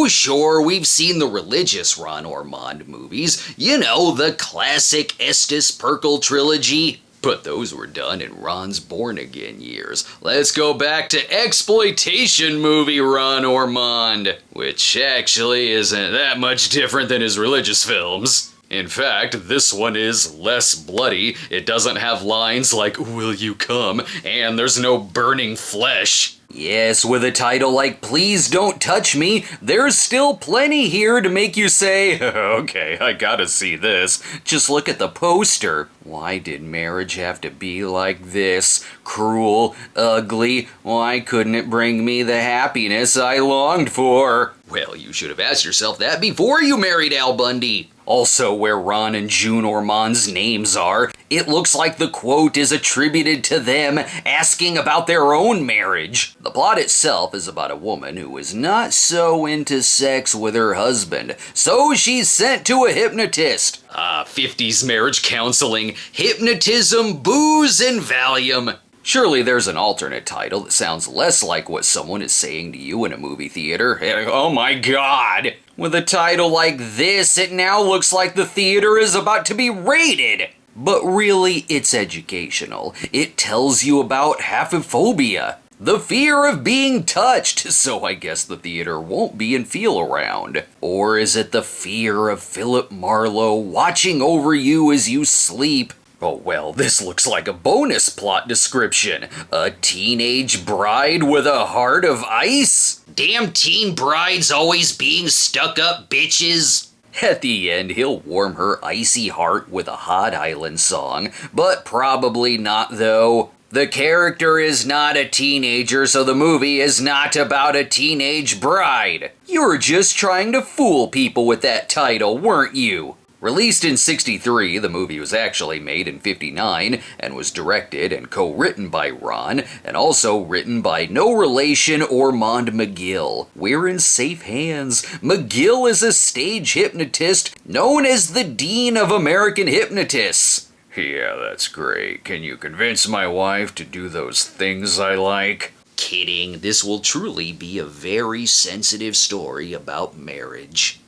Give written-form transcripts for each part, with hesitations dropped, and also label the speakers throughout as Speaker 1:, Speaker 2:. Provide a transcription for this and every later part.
Speaker 1: sure, we've seen the religious Ron Ormond movies. You know, the classic Estus Pirkle Trilogy. But those were done in Ron's born-again years. Let's go back to Exploitation movie Ron Ormond, which actually isn't that much different than his religious films. In fact, this one is less bloody, it doesn't have lines like, "Will you come?" and there's no burning flesh. Yes, with a title like Please Don't Touch Me, there's still plenty here to make you say, okay, I gotta see this. Just look at the poster. Why did marriage have to be like this? Cruel, ugly, why couldn't it bring me the happiness I longed for? Well, you should have asked yourself that before you married Al Bundy. Also, where Ron and June Ormond's names are, it looks like the quote is attributed to them asking about their own marriage. The plot itself is about a woman who is not so into sex with her husband, so she's sent to a hypnotist. 50s marriage counseling, hypnotism, booze, and Valium. Surely there's an alternate title that sounds less like what someone is saying to you in a movie theater. Oh my god! With a title like this, it now looks like the theater is about to be raided. But really, it's educational. It tells you about haphophobia, the fear of being touched, so I guess the theater won't be in feel around. Or is it the fear of Philip Marlowe watching over you as you sleep? Oh well, this looks like a bonus plot description. A teenage bride with a heart of ice? Damn teen brides always being stuck-up bitches. At the end, he'll warm her icy heart with a hot island song, but probably not though. The character is not a teenager, so the movie is not about a teenage bride. You were just trying to fool people with that title, weren't you? Released in '63, the movie was actually made in '59 and was directed and co-written by Ron and also written by no relation Ormond McGill. We're in safe hands. McGill is a stage hypnotist known as the Dean of American Hypnotists. Yeah, that's great. Can you convince my wife to do those things I like? Kidding. This will truly be a very sensitive story about marriage.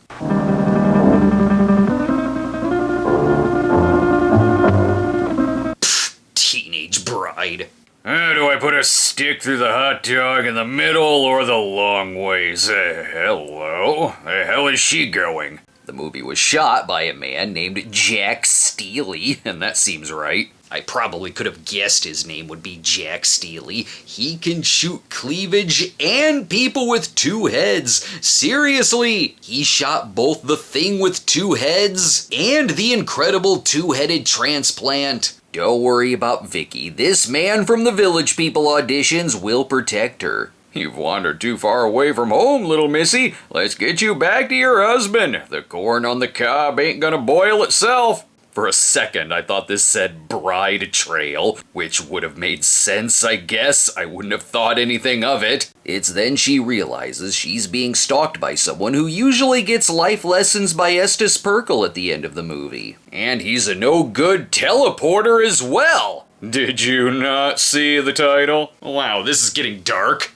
Speaker 1: Teenage bride. Do I put a stick through the hot dog in the middle or the long ways? Hello? The hell is she going? The movie was shot by a man named Jack Steely, and that seems right. I probably could have guessed his name would be Jack Steely. He can shoot cleavage and people with two heads. Seriously, he shot both The Thing with Two Heads and The Incredible Two-Headed Transplant. Don't worry about Vicky. This man from the Village People auditions will protect her. You've wandered too far away from home, little missy. Let's get you back to your husband. The corn on the cob ain't gonna boil itself. For a second, I thought this said bride trail, which would have made sense, I guess. I wouldn't have thought anything of it. It's then she realizes she's being stalked by someone who usually gets life lessons by Estus Pirkle at the end of the movie. And he's a no-good teleporter as well. Did you not see the title? Wow, this is getting dark.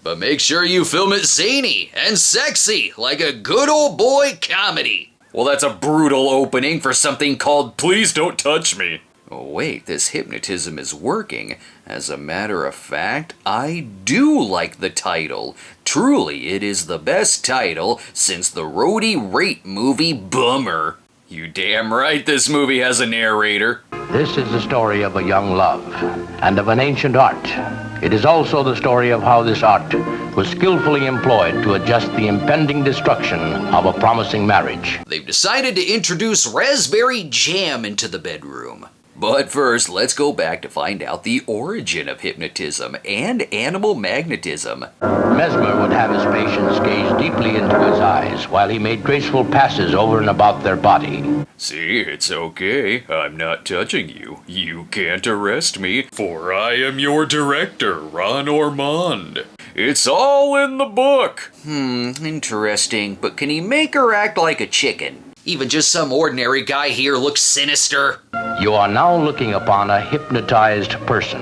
Speaker 1: But make sure you film it zany and sexy, like a good old boy comedy. Well, that's a brutal opening for something called Please Don't Touch Me. Oh wait, this hypnotism is working. As a matter of fact, I do like the title. Truly, it is the best title since the Roadie Rate movie Bummer. You damn right this movie has a narrator.
Speaker 2: This is the story of a young love and of an ancient art. It is also the story of how this art was skillfully employed to adjust the impending destruction of a promising marriage.
Speaker 1: They've decided to introduce raspberry jam into the bedroom. But first, let's go back to find out the origin of hypnotism and animal magnetism.
Speaker 2: Mesmer would have his patients gaze deeply into his eyes while he made graceful passes over and about their body.
Speaker 1: See, it's okay. I'm not touching you. You can't arrest me, for I am your director, Ron Ormond. It's all in the book. Interesting. But can he make her act like a chicken? Even just some ordinary guy here looks sinister.
Speaker 2: You are now looking upon a hypnotized person.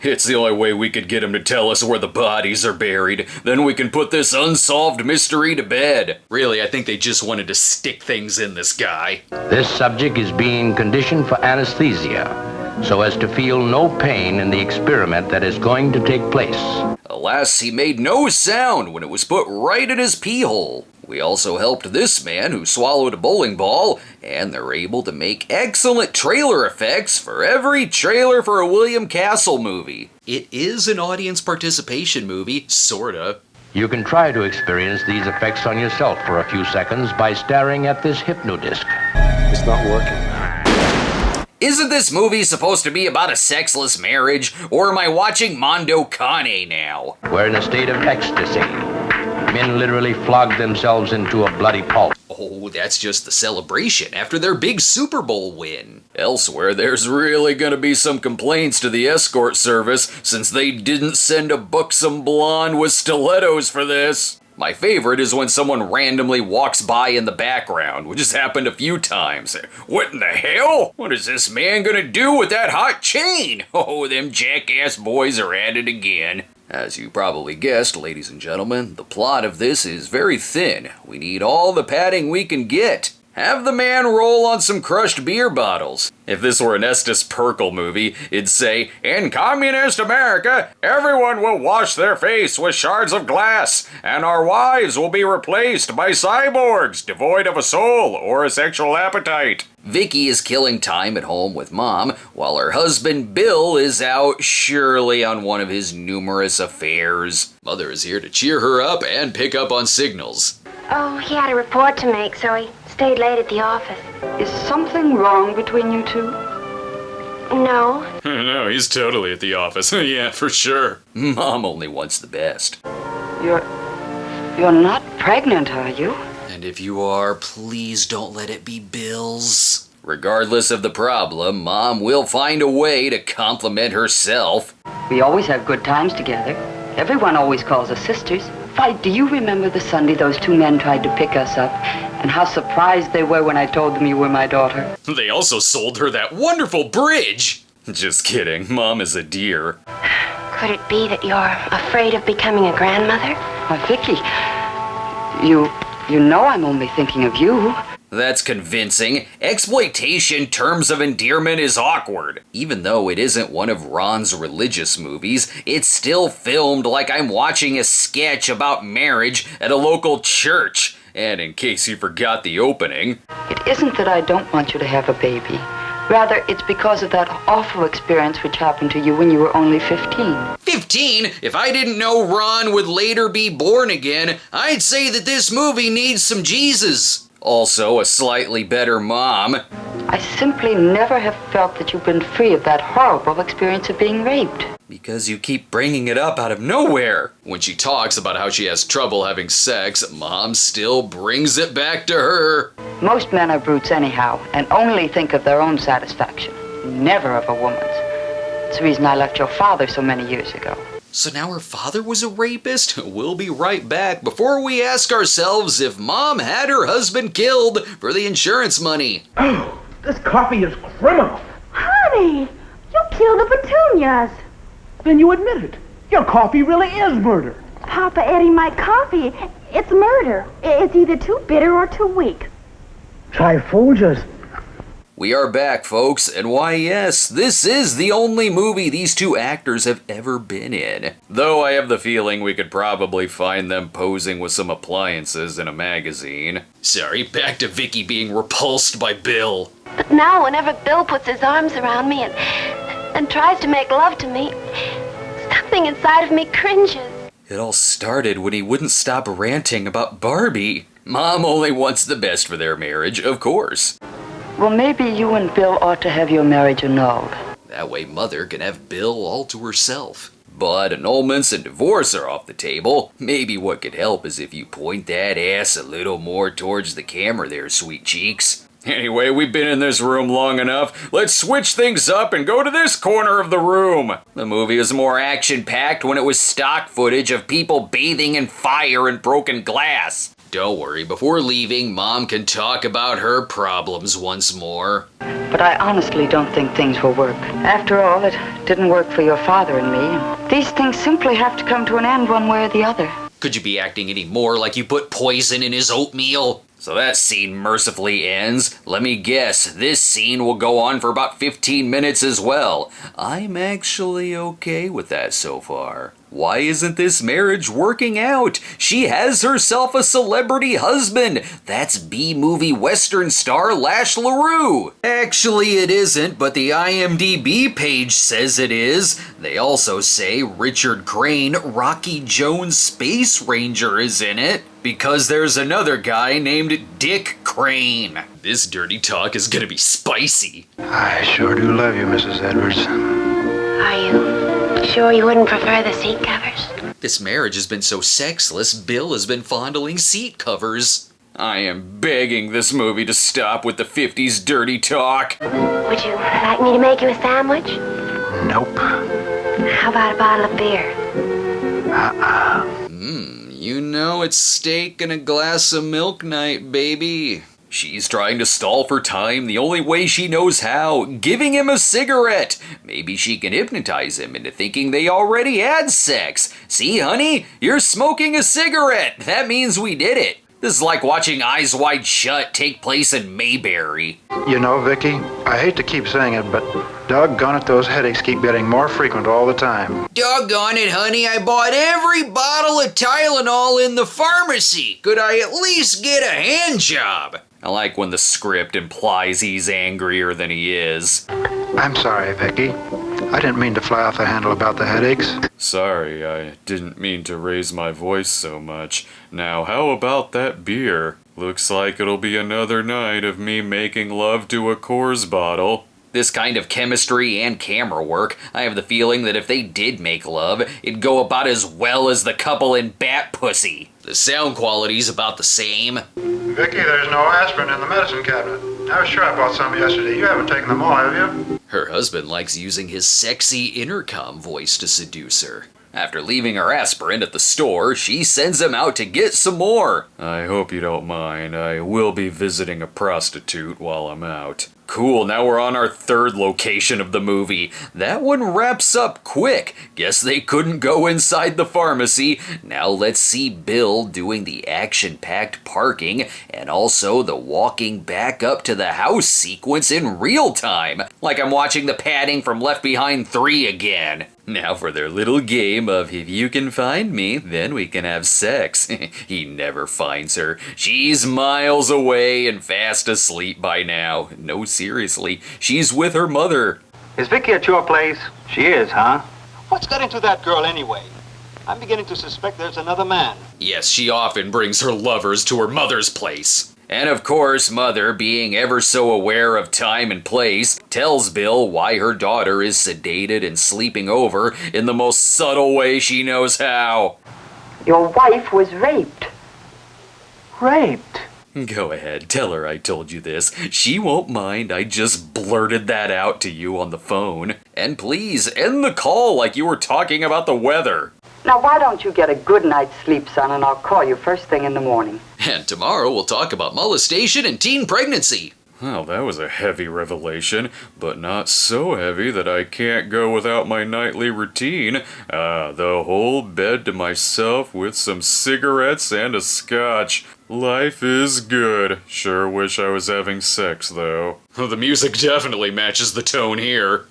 Speaker 1: It's the only way we could get him to tell us where the bodies are buried. Then we can put this unsolved mystery to bed. Really, I think they just wanted to stick things in this guy.
Speaker 2: This subject is being conditioned for anesthesia, so as to feel no pain in the experiment that is going to take place.
Speaker 1: Alas, he made no sound when it was put right in his pee hole. We also helped this man who swallowed a bowling ball, and they're able to make excellent trailer effects for every trailer for a William Castle movie. It is an audience participation movie, sorta.
Speaker 2: You can try to experience these effects on yourself for a few seconds by staring at this hypnodisc.
Speaker 3: It's not working.
Speaker 1: Isn't this movie supposed to be about a sexless marriage, or am I watching Mondo Cane now?
Speaker 2: We're in a state of ecstasy. Men literally flog themselves into a bloody pulp.
Speaker 1: Oh, that's just the celebration after their big Super Bowl win. Elsewhere, there's really gonna be some complaints to the escort service since they didn't send a buxom blonde with stilettos for this. My favorite is when someone randomly walks by in the background, which has happened a few times. What in the hell? What is this man gonna do with that hot chain? Oh, them jackass boys are at it again. As you probably guessed, ladies and gentlemen, the plot of this is very thin. We need all the padding we can get. Have the man roll on some crushed beer bottles. If this were an Estus Pirkle movie, it'd say, "In communist America, everyone will wash their face with shards of glass, and our wives will be replaced by cyborgs devoid of a soul or a sexual appetite." Vicky is killing time at home with Mom, while her husband Bill is out surely on one of his numerous affairs. Mother is here to cheer her up and pick up on signals.
Speaker 4: Oh, he had a report to make, so he stayed late at the office.
Speaker 5: Is something wrong between you two?
Speaker 4: No.
Speaker 1: No, he's totally at the office. Yeah, for sure. Mom only wants the best.
Speaker 5: You're not pregnant, are you?
Speaker 1: And if you are, please don't let it be Bill's. Regardless of the problem, Mom will find a way to compliment herself.
Speaker 5: We always have good times together. Everyone always calls us sisters. Fight, do you remember the Sunday those two men tried to pick us up? And how surprised they were when I told them you were my daughter?
Speaker 1: They also sold her that wonderful bridge. Just kidding, Mom is a dear.
Speaker 4: Could it be that you're afraid of becoming a grandmother?
Speaker 5: Why, Vicky, you know I'm only thinking of you.
Speaker 1: That's convincing. Exploitation terms of endearment is awkward. Even though it isn't one of Ron's religious movies, it's still filmed like I'm watching a sketch about marriage at a local church. And in case you forgot the opening...
Speaker 5: It isn't that I don't want you to have a baby. Rather, it's because of that awful experience which happened to you when you were only 15.
Speaker 1: 15? If I didn't know Ron would later be born again, I'd say that this movie needs some Jesus. Also, a slightly better mom.
Speaker 5: I simply never have felt that you've been free of that horrible experience of being raped.
Speaker 1: Because you keep bringing it up out of nowhere. When she talks about how she has trouble having sex, Mom still brings it back to her.
Speaker 5: Most men are brutes anyhow, and only think of their own satisfaction, never of a woman's. It's the reason I left your father so many years ago.
Speaker 1: So now her father was a rapist? We'll be right back before we ask ourselves if Mom had her husband killed for the insurance money.
Speaker 6: Oh, this coffee is criminal.
Speaker 7: Honey, you killed the petunias.
Speaker 6: Then you admit it. Your coffee really is murder.
Speaker 7: Papa Eddie, my coffee, it's murder. It's either too bitter or too weak.
Speaker 6: Try Folgers.
Speaker 1: We are back, folks, and why yes, this is the only movie these two actors have ever been in. Though I have the feeling we could probably find them posing with some appliances in a magazine. Sorry, back to Vicky being repulsed by Bill.
Speaker 4: But now whenever Bill puts his arms around me and tries to make love to me, something inside of me cringes.
Speaker 1: It all started when he wouldn't stop ranting about Barbie. Mom only wants the best for their marriage, of course.
Speaker 5: Well, maybe you and Bill ought to have your marriage annulled.
Speaker 1: That way Mother can have Bill all to herself. But annulments and divorce are off the table. Maybe what could help is if you point that ass a little more towards the camera there, sweet cheeks. Anyway, we've been in this room long enough. Let's switch things up and go to this corner of the room. The movie was more action-packed when it was stock footage of people bathing in fire and broken glass. Don't worry, before leaving, Mom can talk about her problems once more.
Speaker 5: But I honestly don't think things will work. After all, it didn't work for your father and me. These things simply have to come to an end one way or the other.
Speaker 1: Could you be acting any more like you put poison in his oatmeal? So that scene mercifully ends. Let me guess, this scene will go on for about 15 minutes as well. I'm actually okay with that so far. Why isn't this marriage working out? She has herself a celebrity husband. That's B-movie Western star Lash LaRue. Actually, it isn't, but the IMDb page says it is. They also say Richard Crane, Rocky Jones Space Ranger, is in it. Because there's another guy named Dick Crane. This dirty talk is gonna be spicy.
Speaker 3: I sure do love you, Mrs. Edwards.
Speaker 4: Are you sure you wouldn't prefer the seat covers?
Speaker 1: This marriage has been so sexless, Bill has been fondling seat covers. I am begging this movie to stop with the 50s dirty talk.
Speaker 4: Would you like me to make you a sandwich?
Speaker 3: Nope.
Speaker 4: How about a bottle of beer?
Speaker 1: You know it's steak and a glass of milk night, baby. She's trying to stall for time the only way she knows how, giving him a cigarette. Maybe she can hypnotize him into thinking they already had sex. See, honey, you're smoking a cigarette. That means we did it. This is like watching Eyes Wide Shut take place in Mayberry.
Speaker 3: You know, Vicky, I hate to keep saying it, but doggone it, those headaches keep getting more frequent all the time.
Speaker 1: Doggone it, honey, I bought every bottle of Tylenol in the pharmacy. Could I at least get a hand job? I like when the script implies he's angrier than he is.
Speaker 3: I'm sorry, Vicky. I didn't mean to fly off the handle about the headaches.
Speaker 8: Sorry, I didn't mean to raise my voice so much. Now, how about that beer? Looks like it'll be another night of me making love to a Coors bottle.
Speaker 1: This kind of chemistry and camera work, I have the feeling that if they did make love, it'd go about as well as the couple in Bat Pussy. The sound quality's about the same.
Speaker 3: Vicky, there's no aspirin in the medicine cabinet. I was sure I bought some yesterday. You haven't taken them all, have you?
Speaker 1: Her husband likes using his sexy intercom voice to seduce her. After leaving her aspirin at the store, she sends him out to get some more.
Speaker 8: I hope you don't mind. I will be visiting a prostitute while I'm out.
Speaker 1: Cool, now we're on our third location of the movie. That one wraps up quick. Guess they couldn't go inside the pharmacy. Now let's see Bill doing the action-packed parking and also the walking back up to the house sequence in real time. Like I'm watching the padding from Left Behind 3 again. Now for their little game of if you can find me, then we can have sex. He never finds her. She's miles away and fast asleep by now. No, seriously, she's with her mother.
Speaker 9: Is Vicky at your place? She is, huh? What's got into that girl anyway? I'm beginning to suspect there's another man.
Speaker 1: Yes, she often brings her lovers to her mother's place. And of course, Mother, being ever so aware of time and place, tells Bill why her daughter is sedated and sleeping over in the most subtle way she knows how.
Speaker 5: Your wife was raped.
Speaker 3: Raped?
Speaker 1: Go ahead, tell her I told you this. She won't mind, I just blurted that out to you on the phone. And please, end the call like you were talking about the weather.
Speaker 5: Now, why don't you get a good night's sleep, son, and I'll call you first thing in the morning.
Speaker 1: And tomorrow we'll talk about molestation and teen pregnancy.
Speaker 8: Well, that was a heavy revelation, but not so heavy that I can't go without my nightly routine. The whole bed to myself with some cigarettes and a scotch. Life is good. Sure wish I was having sex, though.
Speaker 1: Well, the music definitely matches the tone here.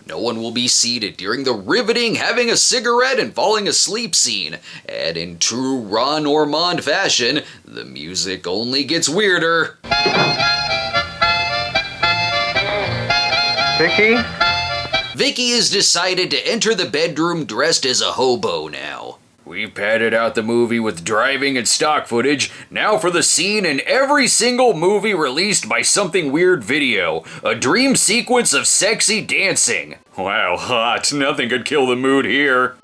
Speaker 1: No one will be seated during the riveting having a cigarette and falling asleep scene. And in true Ron Ormond fashion, the music only gets weirder.
Speaker 3: Vicky?
Speaker 1: Vicky has decided to enter the bedroom dressed as a hobo now. We've padded out the movie with driving and stock footage. Now for the scene in every single movie released by Something Weird Video. A dream sequence of sexy dancing. Wow, hot. Nothing could kill the mood here.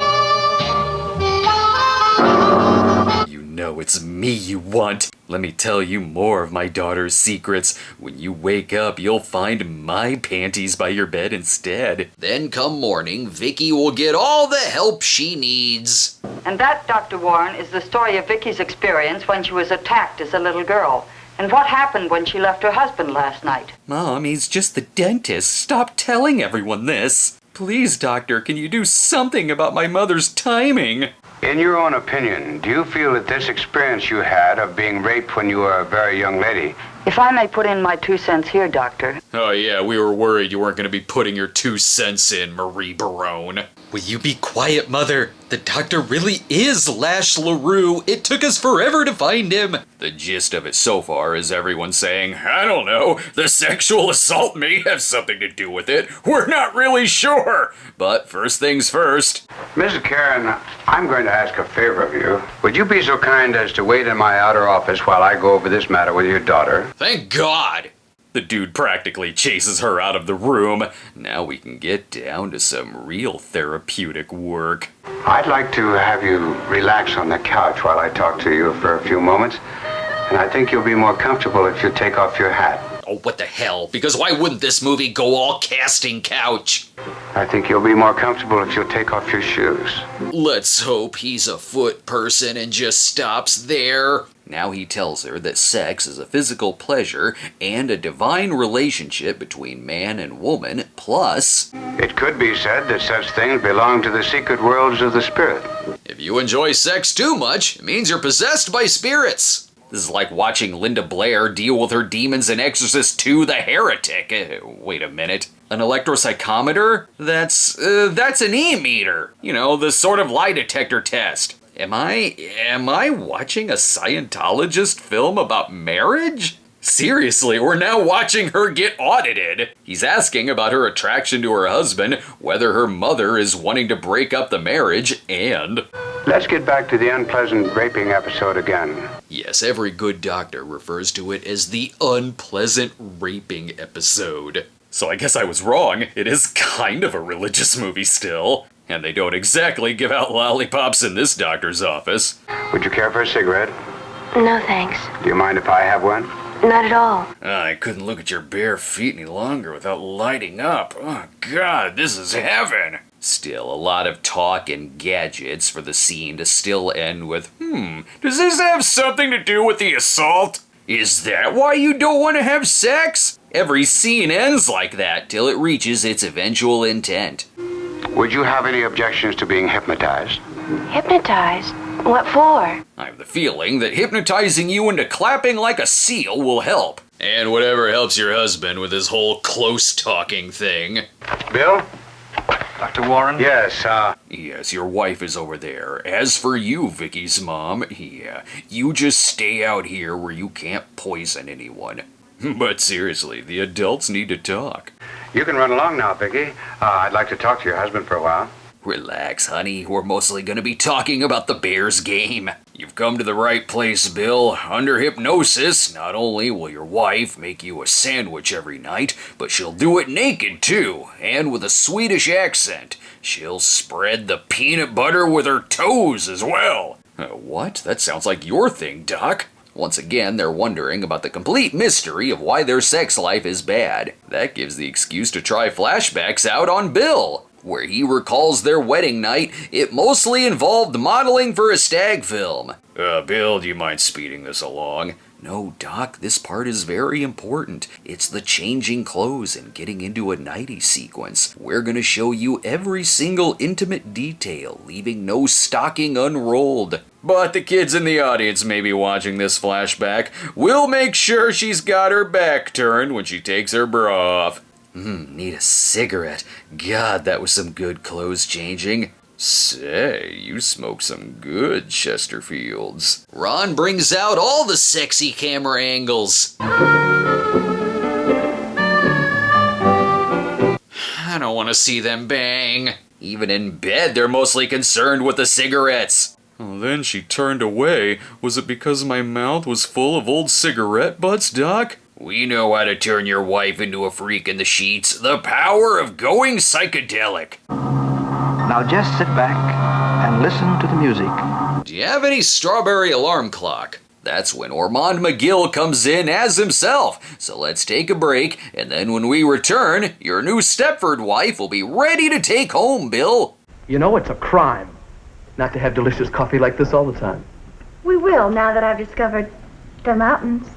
Speaker 1: You know it's me you want. Let me tell you more of my daughter's secrets. When you wake up, you'll find my panties by your bed instead. Then come morning, Vicky will get all the help she needs.
Speaker 5: And that, Dr. Warren, is the story of Vicky's experience when she was attacked as a little girl. And what happened when she left her husband last night.
Speaker 1: Mom, he's just the dentist. Stop telling everyone this. Please, doctor, can you do something about my mother's timing?
Speaker 10: In your own opinion, do you feel that this experience you had of being raped when you were a very young lady?
Speaker 5: If I may put in my 2 cents here, Doctor.
Speaker 8: Oh yeah, we were worried you weren't going to be putting your 2 cents in, Marie Barone.
Speaker 1: Will you be quiet, Mother? The doctor really is Lash LaRue. It took us forever to find him.
Speaker 8: The gist of it so far is everyone saying, I don't know, the sexual assault may have something to do with it. We're not really sure. But first things first.
Speaker 10: Mrs. Karen, I'm going to ask a favor of you. Would you be so kind as to wait in my outer office while I go over this matter with your daughter?
Speaker 8: Thank God. The dude practically chases her out of the room. Now we can get down to some real therapeutic work.
Speaker 10: I'd like to have you relax on the couch while I talk to you for a few moments. And I think you'll be more comfortable if you take off your hat.
Speaker 1: Oh, what the hell? Because why wouldn't this movie go all casting couch?
Speaker 10: I think you'll be more comfortable if you take off your shoes.
Speaker 1: Let's hope he's a foot person and just stops there. Now he tells her that sex is a physical pleasure and a divine relationship between man and woman, plus...
Speaker 10: It could be said that such things belong to the secret worlds of the spirit.
Speaker 1: If you enjoy sex too much, it means you're possessed by spirits. This is like watching Linda Blair deal with her demons in Exorcist II: The Heretic. Wait a minute. An electropsychometer? That's an e-meter. You know, the sort of lie detector test. Am I watching a Scientologist film about marriage? Seriously, we're now watching her get audited. He's asking about her attraction to her husband, whether her mother is wanting to break up the marriage, and...
Speaker 10: Let's get back to the unpleasant raping episode again.
Speaker 1: Yes, every good doctor refers to it as the unpleasant raping episode. So I guess I was wrong. It is kind of a religious movie still. And they don't exactly give out lollipops in this doctor's office.
Speaker 10: Would you care for a cigarette?
Speaker 4: No, thanks.
Speaker 10: Do you mind if I have one?
Speaker 4: Not at all.
Speaker 8: I couldn't look at your bare feet any longer without lighting up. Oh, God, this is heaven.
Speaker 1: Still, a lot of talk and gadgets for the scene to still end with, does this have something to do with the assault? Is that why you don't want to have sex? Every scene ends like that till it reaches its eventual intent.
Speaker 10: Would you have any objections to being hypnotized?
Speaker 4: Hypnotized? What for?
Speaker 1: I have the feeling that hypnotizing you into clapping like a seal will help. And whatever helps your husband with his whole close talking thing.
Speaker 10: Bill?
Speaker 3: Dr. Warren?
Speaker 10: Yes,
Speaker 1: Yes, your wife is over there. As for you, Vicky's mom, you just stay out here where you can't poison anyone. But seriously, the adults need to talk.
Speaker 10: You can run along now, Vicky. I'd like to talk to your husband for a while.
Speaker 1: Relax, honey. We're mostly going to be talking about the Bears game. You've come to the right place, Bill. Under hypnosis, not only will your wife make you a sandwich every night, but she'll do it naked, too, and with a Swedish accent. She'll spread the peanut butter with her toes as well. What? That sounds like your thing, Doc. Once again, they're wondering about the complete mystery of why their sex life is bad. That gives the excuse to try flashbacks out on Bill, where he recalls their wedding night. It mostly involved modeling for a stag film.
Speaker 8: Bill, do you mind speeding this along?
Speaker 1: No, Doc, this part is very important. It's the changing clothes and getting into a nighty sequence. We're gonna show you every single intimate detail, leaving no stocking unrolled. But the kids in the audience may be watching this flashback. We'll make sure she's got her back turned when she takes her bra off. Need a cigarette. God, that was some good clothes changing. Say, you smoke some good Chesterfields. Ron brings out all the sexy camera angles. I don't want to see them bang. Even in bed, they're mostly concerned with the cigarettes.
Speaker 8: Oh, then she turned away. Was it because my mouth was full of old cigarette butts, Doc?
Speaker 1: We know how to turn your wife into a freak in the sheets. The power of going psychedelic.
Speaker 6: Now just sit back and listen to the music.
Speaker 1: Do you have any strawberry alarm clock? That's when Ormond McGill comes in as himself. So let's take a break, and then when we return, your new Stepford wife will be ready to take home, Bill.
Speaker 6: You know, it's a crime not to have delicious coffee like this all the time.
Speaker 7: We will, now that I've discovered the mountains.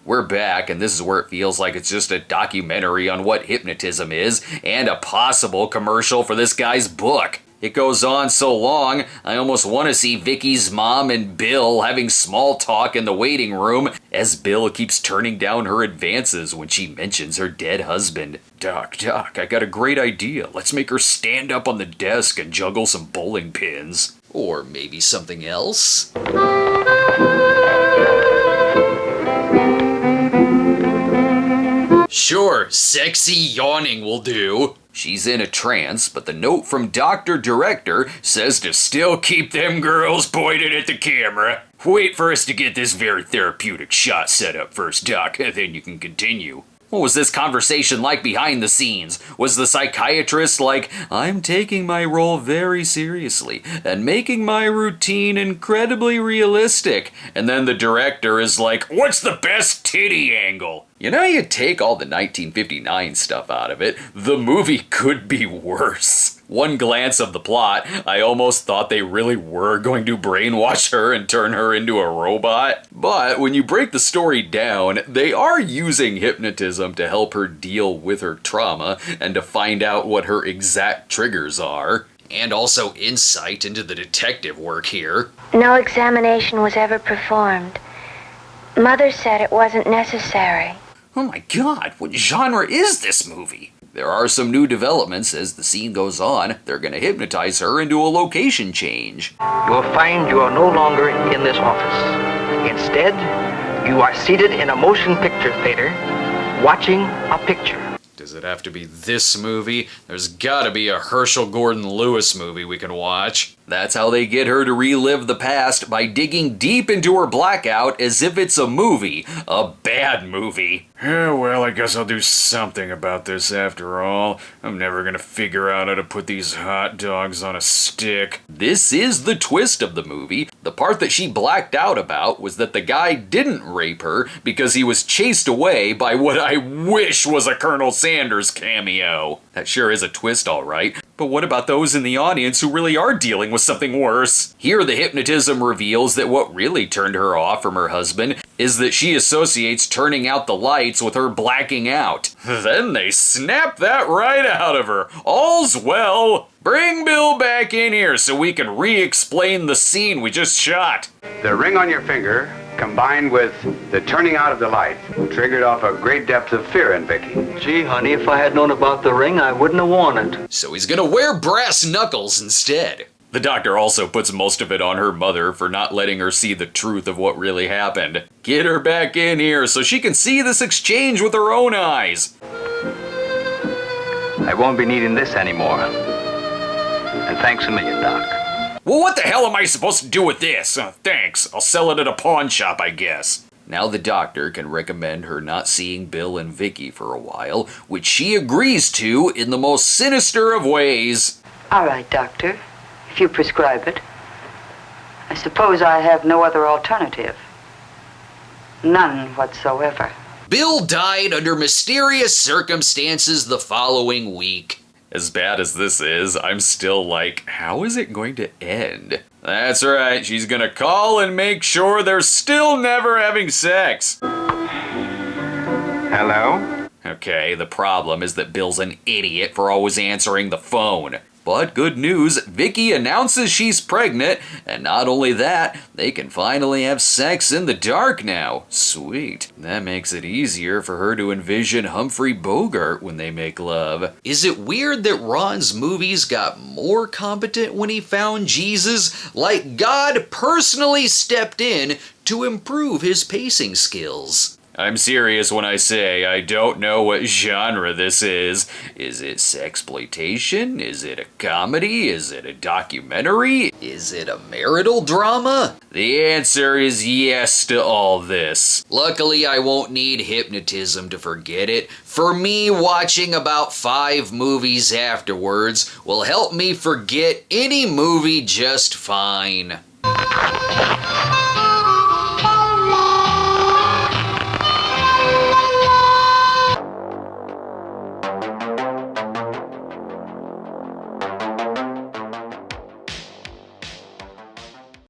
Speaker 1: We're back, and this is where it feels like it's just a documentary on what hypnotism is, and a possible commercial for this guy's book. It goes on so long, I almost want to see Vicky's mom and Bill having small talk in the waiting room as Bill keeps turning down her advances when she mentions her dead husband. Doc, I got a great idea. Let's make her stand up on the desk and juggle some bowling pins. Or maybe something else? Sure, sexy yawning will do. She's in a trance, but the note from Dr. Director says to still keep them girls pointed at the camera. Wait for us to get this very therapeutic shot set up first, Doc, and then you can continue. What was this conversation like behind the scenes? Was the psychiatrist like, I'm taking my role very seriously and making my routine incredibly realistic? And then the director is like, what's the best titty angle? You know, you take all the 1959 stuff out of it, the movie could be worse. One glance of the plot, I almost thought they really were going to brainwash her and turn her into a robot. But when you break the story down, they are using hypnotism to help her deal with her trauma and to find out what her exact triggers are. And also insight into the detective work here.
Speaker 4: No examination was ever performed. Mother said it wasn't necessary.
Speaker 1: Oh my god, what genre is this movie? There are some new developments as the scene goes on. They're gonna hypnotize her into a location change.
Speaker 6: You will find you are no longer in this office. Instead, you are seated in a motion picture theater, watching a picture.
Speaker 1: Does it have to be this movie? There's gotta be a Herschel Gordon Lewis movie we can watch. That's how they get her to relive the past, by digging deep into her blackout as if it's a movie. A bad movie.
Speaker 8: Yeah, well, I guess I'll do something about this after all. I'm never gonna figure out how to put these hot dogs on a stick.
Speaker 1: This is the twist of the movie. The part that she blacked out about was that the guy didn't rape her because he was chased away by what I wish was a Colonel Sanders cameo. That sure is a twist, all right. But what about those in the audience who really are dealing with something worse? Here, the hypnotism reveals that what really turned her off from her husband is that she associates turning out the lights with her blacking out. Then they snap that right out of her. All's well. Bring Bill back in here so we can re-explain the scene we just shot.
Speaker 10: The ring on your finger, combined with the turning out of the light, triggered off a great depth of fear in Vicky.
Speaker 9: Gee, honey, if I had known about the ring, I wouldn't have worn it.
Speaker 1: So he's gonna wear brass knuckles instead. The doctor also puts most of it on her mother for not letting her see the truth of what really happened. Get her back in here so she can see this exchange with her own eyes.
Speaker 9: I won't be needing this anymore. And thanks a million, Doc.
Speaker 1: Well, what the hell am I supposed to do with this? Thanks. I'll sell it at a pawn shop, I guess. Now the doctor can recommend her not seeing Bill and Vicky for a while, which she agrees to in the most sinister of ways.
Speaker 5: All right, doctor. If you prescribe it. I suppose I have no other alternative. None whatsoever.
Speaker 1: Bill died under mysterious circumstances the following week. As bad as this is, I'm still like, how is it going to end? That's right, she's gonna call and make sure they're still never having sex.
Speaker 10: Hello?
Speaker 1: Okay, the problem is that Bill's an idiot for always answering the phone. But good news, Vicky announces she's pregnant, and not only that, they can finally have sex in the dark now. Sweet. That makes it easier for her to envision Humphrey Bogart when they make love. Is it weird that Ron's movies got more competent when he found Jesus? Like God personally stepped in to improve his pacing skills. I'm serious when I say I don't know what genre this is. Is it sexploitation? Is it a comedy? Is it a documentary? Is it a marital drama? The answer is yes to all this. Luckily, I won't need hypnotism to forget it. For me, watching about 5 movies afterwards will help me forget any movie just fine.